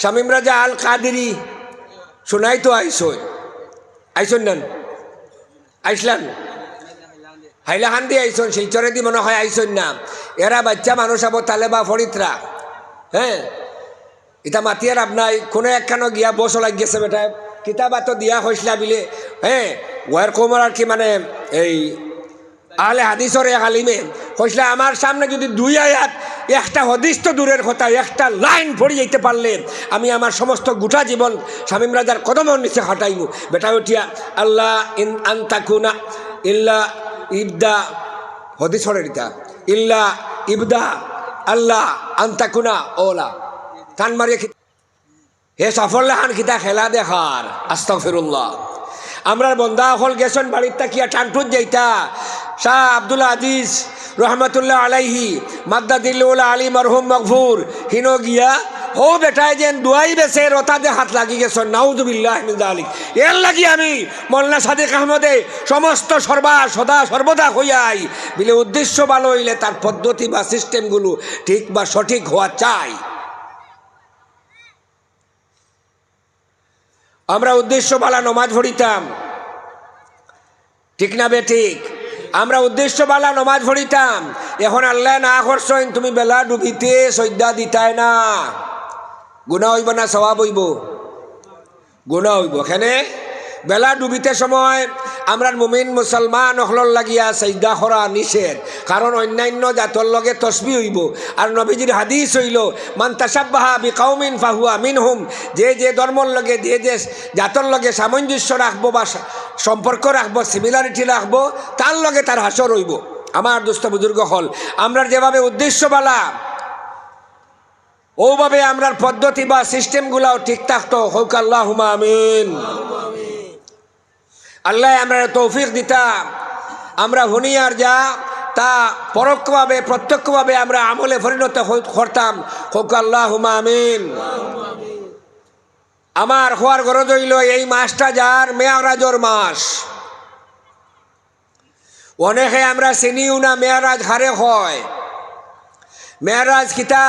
শামীম রাজা আল কাদেরি শোনাই তো আইসন নেন আইসলান হাইলাহান্দি আইসন শিলচরে দি মনে হয় আইসন না। এরা বাচ্চা মানুষ আবো তালেবা ফরিত্রা হ্যাঁ ইটা মাতিয়ার আপনার কোনো একখানো গিয়া বস লাগিয়েছে বেটা কিতাবা তো দিয়া হয়েছিলা বিলে হ্যাঁ ওয়ার কোমর আর কি মানে এই আহলে হাদিসর এক আলিমে হয়েছিল আমার সামনে যদি দুই আয়াত একটা হদিস তো দূরের কথা একটা লাইন পড়ে যেতে পারলে আমি আমার সমস্ত গোটা জীবন শামীম রাজার কদমের নিচে হাঁটাইব। বেটা উঠিয়া আল্লাহ ইন আনতাকুনা ইল্লা ইবদা হদিসরের ইতা ইল্লা ইবদা আল্লাহ আনতাকুনা ওলা কান মারিয়ে হে সাফল্য খান খিতা খেলা দেখার আস্তাগফিরুল্লাহ। আমরার বন্দা হল গেছেন বাড়ির তাকিয়া টানটুত যাইতা শাহ আব্দুল আজিজ রহমতুল্লাহ আলাইহি মাদ্দাদিল্লা আলী মরহুম মগফুর হিনো গিয়া ও বেটায় যেন দুয়াই বেছে রতাতে হাত লাগি গেছেন নাউজুবিল্লাহ মিন যালিক। এর লাগি আমি মোল্লা সাদিক আহমদে সমস্ত সর্বদা হইয়াই বিলে উদ্দেশ্য ভালো হইলে তার পদ্ধতি বা সিস্টেমগুলো ঠিক বা সঠিক হওয়া চাই। আমরা উদ্দেশ্য বালা নমাজ পড়িতাম ঠিক না বে ঠিক আমরা উদ্দেশ্য বালা নমাজ পড়িতাম এখন আল্লাহ না করছেন তুমি বেলা ডুবিতে সৈদা দিতাই না গুনাহ হইব না সওয়াব হইব গুনাহ হইব। এখানে বেলা ডুবিতে সময় আমরা মুমিন মুসলমান হলর লাগিয়া সাজদা করা নিষেধ কারণ অন্যান্য জাতর লগে তসবিহ হইব আর নবীজির হাদিস হইল মান তাশাব্বাহা বিকাউমিন ফাহুয়া মিনহুম যে ধর্মর লগে যে জাতর লগে সামঞ্জস্য রাখবো বা সম্পর্ক রাখবো সিমিলারিটি রাখবো তার লগে তার হাসর হইব। আমার দুস্থ বুজুর্গ হল আমরা যেভাবে উদ্দেশ্য বালা ওভাবে আমরার পদ্ধতি বা সিস্টেমগুলাও ঠিক থাকতো হোক আল্লাহুম্মা আমিন। আল্লাহ আমরা তৌফিক দিতা আমরা হুনিয়ার যা তা পরোক্ষভাবে প্রত্যক্ষভাবে আমরা আমলে পরিণত করতাম হোক আল্লাহুম্মা আমিন। আমার হওয়ার গরজ হইল এই মাসটা যার মেয়ারাজর মাস অনেকে আমরা চিনিও না মেয়ারাজ হারে হয় মেয়ারাজ কিতা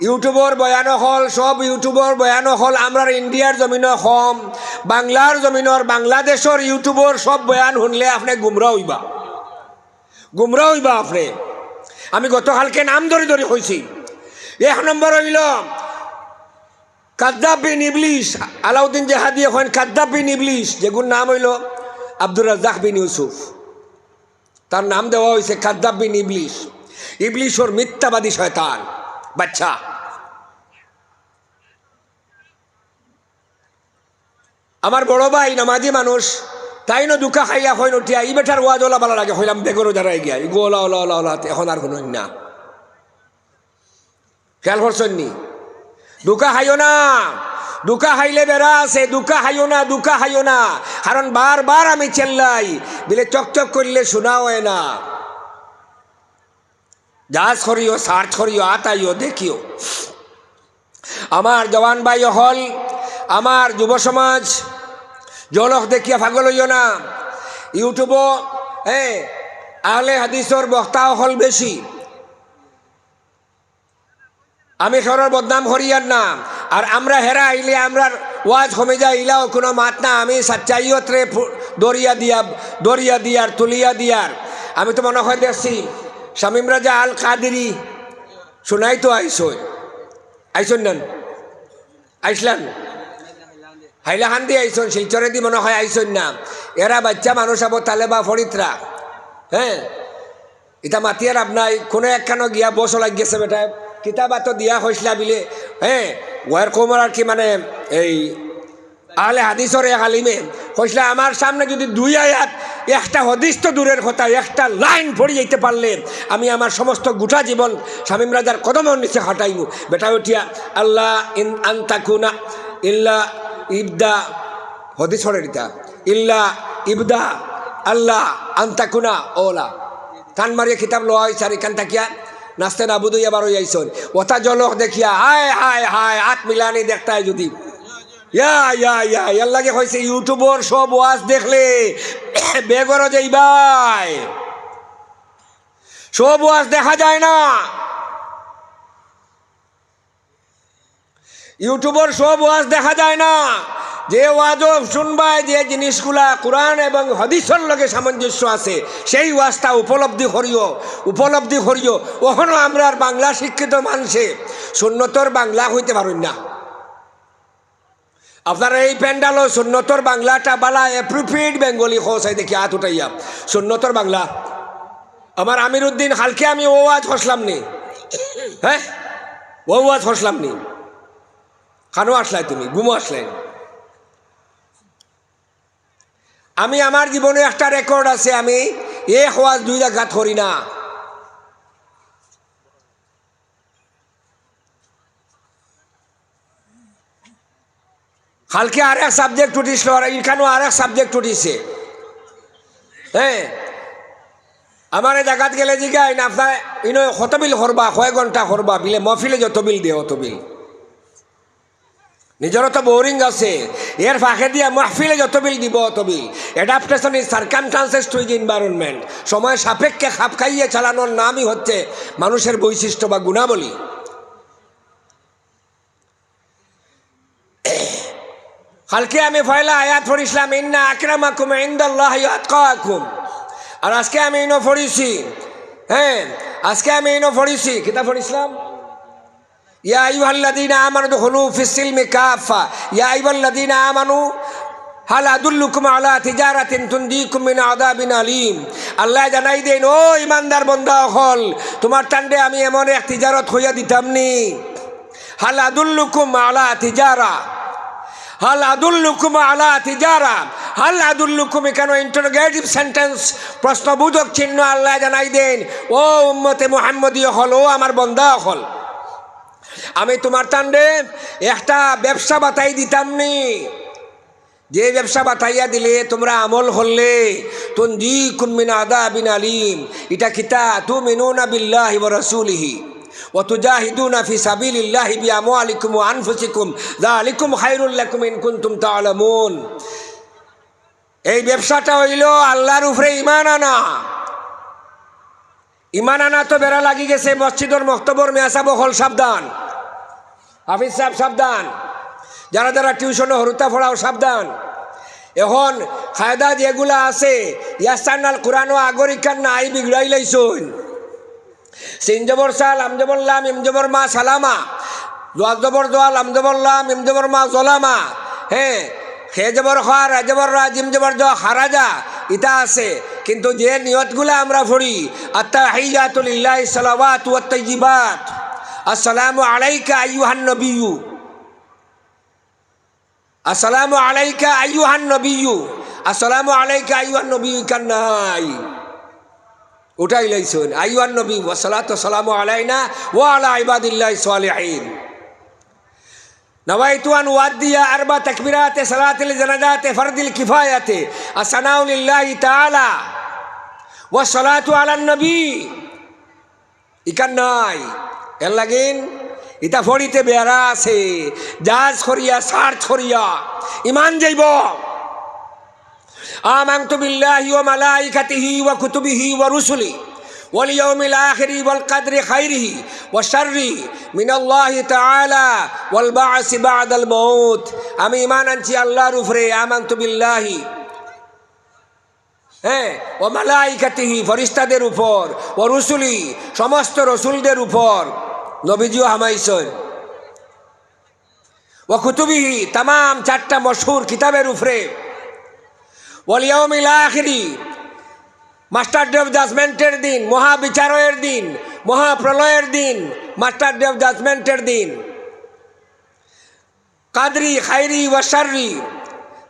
ইউটিউবর বয়ানো হল সব ইউটিউবর বয়ানো হল আমরা ইন্ডিয়ার জমিন হম বাংলার জমিনর বাংলাদেশের ইউটিউবর সব বয়ান শুনলে আপনি গুমরা হইবা আপনি। আমি গতকালকে নাম ধরে কইছি এক নম্বর হইল কাদ্দাব বিন ইবলিস আলাউদ্দিন জেহাদি এখন কাদ্দাব বিন ইবলিস যেগুর নাম হইল আব্দুর রাজ্জাক বিন ইউসুফ তার নাম দেওয়া হয়েছে কাদ্দাব বিন ইবলিস ইবলিসর মিথ্যাবাদী শয়তান বাচ্চা। আমার বড় ভাই নামাজি মানুষ তাই না দুঃখা খাইয়া হইন উঠিয়া ই বেটার ওয়াজ ওলা ভালো লাগে হইলাম বেগরও যারা গিয়া ego OLA OLA OLA OLA এখন আর কোনো না খেয়াল করছেন নি দুঃখা খাইও না দুঃখা খাইলে বেড়া আছে দুঃখা খাইও না কারণ বারবার আমি চেল্লাই বিলে চকচক করলে শোনা হয় না যাচ করিও সার্চ করিও আতাইও দেখিও। আমার জওয়ান ভাই হল আমার যুব সমাজ জলক দেখিয়া পাগল হইও না ইউটিউবও আহলে হাদিসর বক্তা হল বেশি আমি সরর বদনাম করিয়ার না আর আমরা হেরা আইলে আমরা ওয়াজ কমে যায় ইলাও কোনো মাত না আমি সাচ্চাইয়তরে দরিয়া দিয়ার তুলিয়া দিয়ার আমি তো মনে হয় দেখছি শামীম রাজা আল কাদেরি শোনাই তো আইসন নেন আইসলান হাইলাহান্দি আইসন শিলচরে দি মনে হয় আইসন না। এরা বাচ্চা মানুষ আবো তালেবা ফরিত্রা হ্যাঁ ইটা মাতিয়ার আপনার কোনো একখানো গিয়া বস লাগিয়েছে বেটা কিতাবা তো দিয়া হয়েছিলা বিলে হ্যাঁ ওয়ার কোমর আর কি মানে এই আহলে হাদিসর এক আলিমে হয়েছিল আমার সামনে যদি দুই আয়াত একটা হদিস তো দূরের কথা একটা লাইন পড়ে যেতে পারলে আমি আমার সমস্ত গোটা জীবন শামীম রাজার কদমের নিচে হাঁটাইব। বেটা উঠিয়া আল্লাহ ইন আনতাকুনা ইল্লা ইবদা হদিসরের ইতা ইল্লা ইবদা আল্লাহ আনতাকুনা ওলা কান মারিয়ে কিতাব লোয়া হয়েছে আর এখান থাকিয়া নাচতে না বুধই আবার ওই আইসন ওটা জলক দেখিয়া হায় আত মিলানি দেখতায় যদি লাগে হয়েছে ইউটিউবর সব ওয়াজ দেখলে বেগর যাইবাই সব ওয়াজ দেখা যায় না ইউটিউবের সব ওয়াজ দেখা যায় না। যে ওয়াজও শুনবায় যে জিনিসগুলা কোরআন এবং হাদিসের লগে সামঞ্জস্য আছে সেই ওয়াজটা উপলব্ধি করিও। ওখানেও আমরা আর বাংলা শিক্ষিত মানুষে সুন্নতর বাংলা হইতে পারেন না। আপনারা এই প্যান্ডালও সুন্নতর বাংলাটা বালা অ্যাপ্রোপ্রিয়েট বেঙ্গলি খোঁজাই দেখি হাত উঠাইয়া সুন্নতর বাংলা। আমার আমির উদ্দিন হালকে আমি ও ওয়াজ হসলাম নি, হ্যাঁ ও ওয়াজ হসলাম নি। কানো আসলাই তুমি গুমো আসলেন। আমি আমার জীবনে একটা রেকর্ড আছে, আমি এক ওয়াজ 2 জায়গাত করি না। কালকে আর এক সাবজেক্ট উঠিস, এখানেও আর এক সাবজেক্ট উঠিছে। হ্যাঁ আমার এই জায়গাত গেলে জিগাই না আপনার ইনো কত বিল করবা, কয় ঘন্টা করবা, বিলে মফিলে যত বিল দে অত বিল। নিজেরও তো বোরিং আছে, এর ফাঁকে দিয়া মাহফিলে যত বিল দিব অত বিল। Adaptation is circumstances to is environment. সময় সাপেক্ষে খাপ খাইয়ে চালানোর নামই হচ্ছে মানুষের বৈশিষ্ট্য বা গুণাবলী। কালকে আমি পয়লা আয়াত পড়িছিলাম, ইন্না আকরামাকুম ইনদাল্লাহি আতকাকুম। আর আজকে আমি ইনো পড়িছি, হ্যাঁ আজকে আমি ইনো পড়িছি, কিতাব পড়িছিলাম ইয়া আইয়ুহাল্লাযীনা আমানু দুখুলু ফিস-সিলমি কাফা ইয়া আইয়ুহাল্লাযীনা আমানু হাল আদুল্লুকুম আলা তিজারাতিন তুনজিকুম মিন আযাবিন আলীম। আল্লাহ জানাই দেন, ও ইমানদার বান্দা হল, তোমার টান্ডে আমি এমন এক তিজারত হইয়া দিতাম নি। হাল আদুল্লুকুম আলা তিজারা, হাল আদুল্লুকুম আলা তিজারা, হাল আদুল্লুকুম কেন ইন্টারোগেটিভ সেন্টেন্স, প্রশ্নবোধক চিহ্ন। আল্লাহ জানাই দেন, ও উম্মতে মুহাম্মদীয় হল, ও আমার বান্দা হল, আমি তোমার টান্ডে একটা ব্যবসা বাতাই দিতাম নি, যে ব্যবসা বাতাইয়া দিলে তোমরা আমল হলে তুনজিকুম মিন আযাবিন আলীম। এটা কিতা তুমিনুনা বিল্লাহি ওয়া রাসূলিহি ওয়া তুজাহিদুনা ফি সাবিলিল্লাহি বিআমওয়ালিকুম ওয়া আনফুসিকুম যালিকুম খায়রুল লাকুম ইন কুনতুম তা'লামুন। এই ব্যবসাটা হইল আল্লাহর উপরে ঈমান আনা। ঈমান আনা তো বেড়া লাগি গেছে। মসজিদের মক্তবর মেয়াসা বহল সাবধান, হাফিজ সাহেব সাবধান, যারা যারা টিউশনে হরুতা পড়াও সাবধান। এখন খায়দা যেগুলা আছে ইয়াসান্নাল কোরআনও আগরিকার না আই বিগড়াই লাইছুন। সিন জবর সাল আম জবর লাম ইম জবর মা সালামা, জোয়াল জবর জোয়াল আম জবর লাম ইম জবর মা জলামা। হ্যাঁ খে জবর খা রা জবর রা জিম জবর জ খারাজা ইটা আছে। কিন্তু যে নিয়তগুলা আমরা পড়ি, আত্তাহিয়াতু লিল্লাহি সালাওয়াতু ওয়াত তাইয়্যিবাত, আসসালামু আলাইকা আইয়ুহান নবিয়্যু, আসসালামু আলাইকা আইয়ুহান নবিয়্যু, আসসালামু আলাইকা আইয়ুহান নবিয়্যু কান্নাই উঠাই লাইছুন। আইয়ুহান নবী ওয়া সালাতু সালামু আলাইনা ওয়া আলা ইবাদিল্লাহিস সালিহিন। নওয়াইতু আন ওয়াদিয়া আরবা তাকবীরাতে সালাতিল জানাজাতে ফরদিল কিফায়াতে আসসানাউ লিল্লাহি তাআলা ওয়া সালাতু আলান নবী ইকান্নাই। এর লাগিন ইটা ফড়িতে বেড়া আছে, জাজ করিয়া সার্চ করিয়া ইমান যাইব। আমানতু বিল্লাহি ওয়া মালাইকাতিহি ওয়া কুতুবিহি ওয়া রুসুলি ওয়াল ইয়াউমিল আখিরি ওয়াল কদরি খাইরিহি ওয়া শাররিহি মিনাল্লাহি তাআলা ওয়াল বা'সি বা'দাল মাউত। আমি ইমান আনছি আল্লাহর উপরে, আমানতু বিল্লাহি, হ্যাঁ ও মালাইকাতিহি ফরিস্তাদের উপর, ও রসুলি সমস্ত রসুলদের উপর, নবীজিও হামাইছেন, ও কুতুবিহি তামাম 4টা মশহুর কিতাবের উপরে, ওয়াল ইয়াউমিল আখিরি মাস্টার ডে অফ জাজমেন্টের দিন, মহাবিচারের দিন, মহাপ্রলয়ের দিন, মাস্টার ডে অফ জাজমেন্টের দিন, কাদরি খাইরি ওয়া শাররি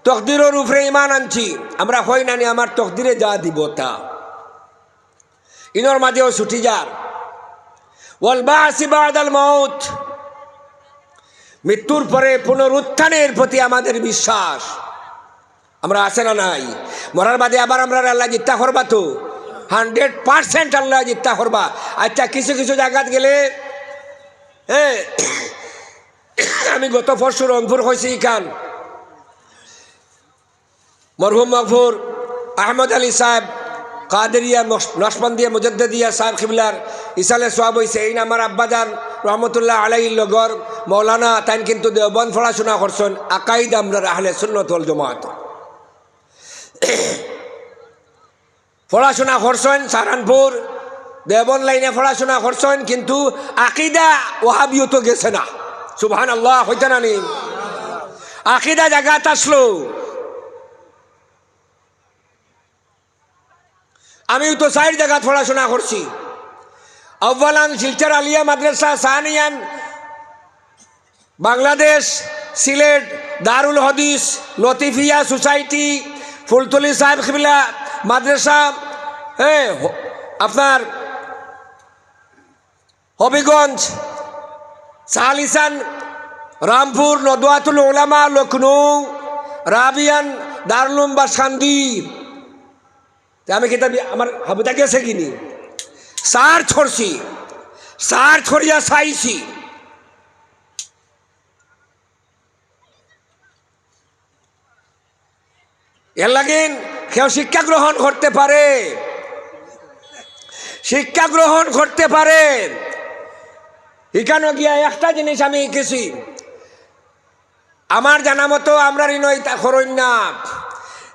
তকদিরের উপরে ইমান আনছি। আমরা হই নানি আমার তকদিরে যা দিব তা, ইনর মাঝেও ছুটি যার। ওয়াল বা'সি বা'দাল মাউত, মৃত্যুর পরে পুনরুত্থানের প্রতি আমাদের বিশ্বাস। আমরা আছে না নাই? মরার বাদে আবার আমরা আল্লাহ জিত্তা করবা তো 100% আল্লাহ জিত্তা করবা। আচ্ছা কিছু কিছু জায়গাত গেলে, হ্যাঁ আমি গত পরশু রংপুর হয়েছি, ইখান মরহুম মগফুর আহমদ আলী সাহেব কাদেরিয়া নশবন্দিয়া মুজদ্দিদিয়া সাহেব খিবলার ইসালে সোয়াব হয়েছে। এই না আমার আব্বাজান রহমতুল্লাহ আলাইহির লগর মৌলানা তাইন কিন্তু দেওবন্দ পড়াশোনা করছেন আকাইদ আমরা আহলে সুন্নাত ওয়াল জামাত পড়াশোনা করছেন সাহারানপুর দেওবন্দ লাইনে পড়াশোনা করছেন, কিন্তু আকিদা ওয়াহাবিয়ত গেছে না। সুবহানাল্লাহ হইতে না নি? আকিদা জায়গাত আসলো। আমিও তো 4 জায়গাত পড়াশোনা করছি। আউ্বালান শিলচর আলিয়া মাদ্রাসা সাহানিয়ান বাংলাদেশ, সিলেট দারুল হদিস লতিফিয়া সোসাইটি, ফুলতলি সাহেব খিবলা মাদ্রাসা, আপনার হবিগঞ্জ, সাহালিসান, রামপুর, নদওয়াতুল উলামা লখনৌ, রাবিয়ান, দারুলুম বাসখান্দি। আমি কিতাব আমার হাবিতা গেছে কিনি সার ছড়ছি, সার ছড়িয়া চাইছি। এর লাগেন কেউ শিক্ষা গ্রহণ করতে পারে, শিক্ষা গ্রহণ করতে পারে। এখানে গিয়া একটা জিনিস আমি শিখেছি, আমার জানা মতো আমরা ঋণই তা করইন না।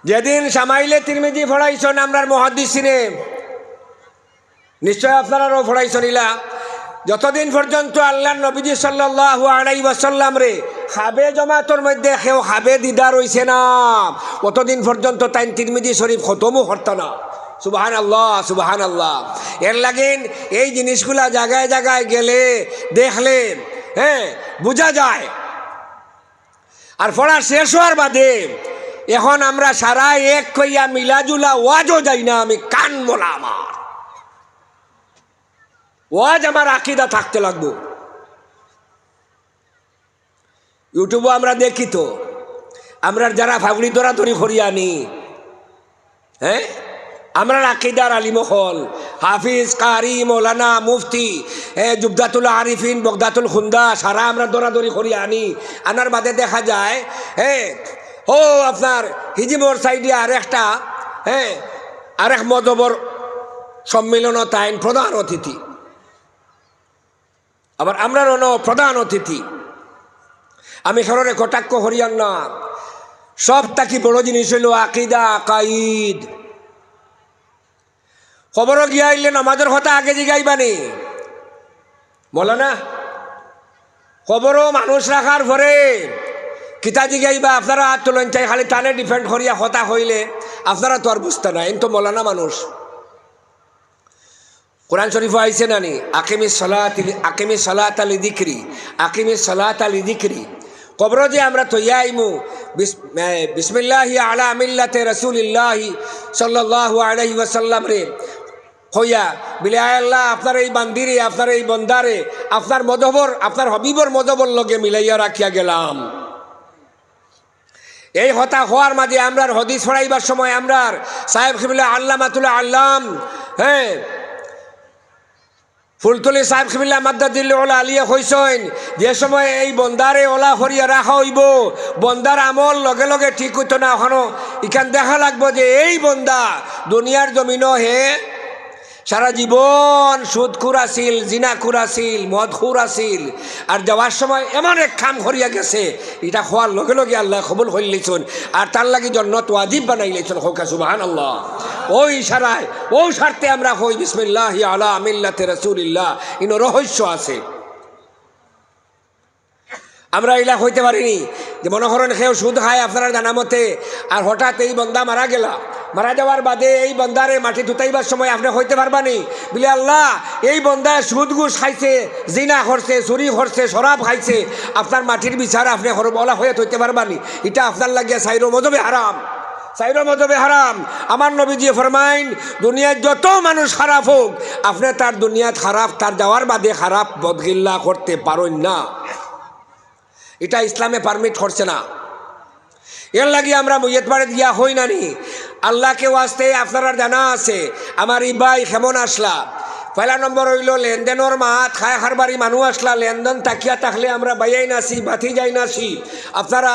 যেদিন সামাইলে তিরমিজি পড়াইছেন আমরার মুহাদ্দিসিনে, নিশ্চয় আপনারাও পড়াইছেন ইলা। যতদিন পর্যন্ত আল্লাহর নবীজি সাল্লাল্লাহু আলাইহি ওয়াসাল্লাম রে খাবে জমাতর মধ্যে কেউ খাবে দিদার হইছে না, অতদিন পর্যন্ত তাই তিরমিজি শরীফ খতমও হতো না। সুবহানাল্লাহ সুবহানাল্লাহ। এর লাগেন এই জিনিসগুলা জায়গায় জায়গায় গেলে দেখলে বোঝা যায়। আর পড়া শেষ হওয়ার বাদে এখন আমরা সারা এক কইয়া মিলাজুলা ওয়াজও যাই না। আমি কান মোলা আমার ওয়াজ আমার আকিদা থাকতে লাগবো। ইউটিউবে আমরা দেখি তো আমরা যারা ফাগুড়ি দৌড়াদৌড়ি করি আনি, আমরা আকিদার আলিমহল হাফিজ কারি মৌলানা মুফতি জুবদাতুল আরিফিন বগদাতুল খুন্দা সারা আমরা দৌড়াদৌড়ি করি আনি। আনার বাদে দেখা যায় ও আপনার হিজিবর সাইডে আরেক মদবর সম্মিলন তাইন প্রধান অতিথি, আবার আমরা প্রধান অতিথি। আমি সররে কটাক্ষ হরিয়ান না, সব তাকি বড় জিনিস হইল আকিদা আকাইদ। খবরও গিয়া আইলে নামাজের কথা আগে জিগাইবানি বলে না, খবরও মানুষ রাখার পরে কিতা জিগাইবা আপনারা হাত তোলেন চাই, খালি টানে ডিফেন্ড করিয়া কথা হইলে আপনারা তো আর বুঝতে না। এন তো মৌলানা মানুষ। কোরআন শরীফ আইছে নানি আকিমিস সালাত আলি যিকরি, আকিমিস সালাত আলি যিকরি। কবর যে আমরা তৈয়া আইমু বিসমিল্লাহি আলা মিল্লাতে রাসূলিল্লাহি সাল্লাল্লাহু আলাইহি ওয়াসাল্লাম রে হইয়া বিলে আল্লাহ আপনার এই বান্দিরে আপনার এই বন্দারে আপনার মদবর আপনার হবিবর মদবর লগে মিলাইয়া রাখিয়া গেলাম। এই হতা হওয়ার মাঝে আমরার হদিস পড়াইবার সময় আমরার সাহেব খিবলা আল্লামাতুল আল্লাম ফুলতলি সাহেব খিবলা মাদ্দাদিল ওলা আলিয়া হইছেন, যে সময় এই বন্দারে ওলা হরিয়া রাখা হইব বন্দার আমল লগে লগে ঠিক হইতো না। এখনো এখান দেখা লাগবো যে এই বন্দা দুনিয়ার জমিনও সারা জীবন সুদখুর আসিল, জিনাখুর আসিল, মদখুর আসিল, আর যাওয়ার সময় এমন এক কাম করিয়া গেছে এটা হওয়ার লগে লগে আল্লাহ কবুল করে লিছুন আর তার লাগি জন্নত ওয়াজিব বানাই লিছুন। হোকা সুবহানাল্লাহ। ওই ইশারায় ও স্বার্থে আমরা হই বিসমিল্লাহি আলা মিল্লাতে রাসূলিল্লাহ। ইনো রহস্য আছে। আমরা এলা হইতে পারিনি যে মনে করেন কেউ সুদ খায় আপনারা জানা মতে, আর হঠাৎ এই বন্দা মারা গেলা, মারা যাওয়ার বাদে এই বন্দারে মাটি ধুতাইবার সময় আপনি হইতে পারবানি বলে আল্লাহ এই বন্দায় সুদ ঘুষ খাইছে, জিনা করছে, চুরি করছে, শরাব খাইছে, আপনার মাটির বিচার আপনি হরবলা হয়ে হইতে পারবানি। এটা আপনার লাগিয়া সাইরো মজবে হারাম, সাইরো মজবে হারাম। আমার নবীজি ফরমাইন দুনিয়ায় যত মানুষ খারাপ হোক আপনি তার দুনিয়াত খারাপ তার যাওয়ার বাদে খারাপ বদগিল্লা করতে পারেন না। এটা ইসলামে পারমিট করছে না। এর লাগি আমরা মুইয়ত বাড়ি দিয়া হই নানি আল্লাহকে ওয়াস্তে আপনারা জানা আছে আমার এই ভাই কেমন আসলা। পয়লা নম্বর হইল লেনদেনের মাত খায় হারবারি মানুষ আসলা, লেনদেন তাকিয়া থাকলে আমরা বাইয়াই নাসি বাতি যাই নাসি। আপনারা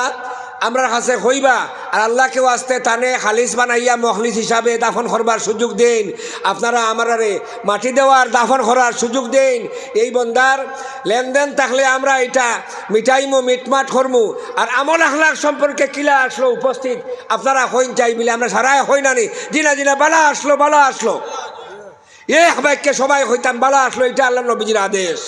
আমরা কাছে হইবা আর আল্লাহকেও আসতে তানে খালিস বানাইয়া মখলিস হিসাবে দাফন করবার সুযোগ দেন। আপনারা আমারে মাটি দেওয়ার দাফন করার সুযোগ দেন। এই বন্দার লেনদেন থাকলে আমরা এটা মিটাইমু মিটমাট করমু। আর আমল আখলাক সম্পর্কে কিলা আসলো উপস্থিত আপনারা হইন চাই বলে আমরা সারাই হই নানি জিনা জিনা বালা আসলো বালা আসলো এক বাক্যে সবাই হইতাম বালা আসলো, এটা আল্লাহ নবীজির আদেশ।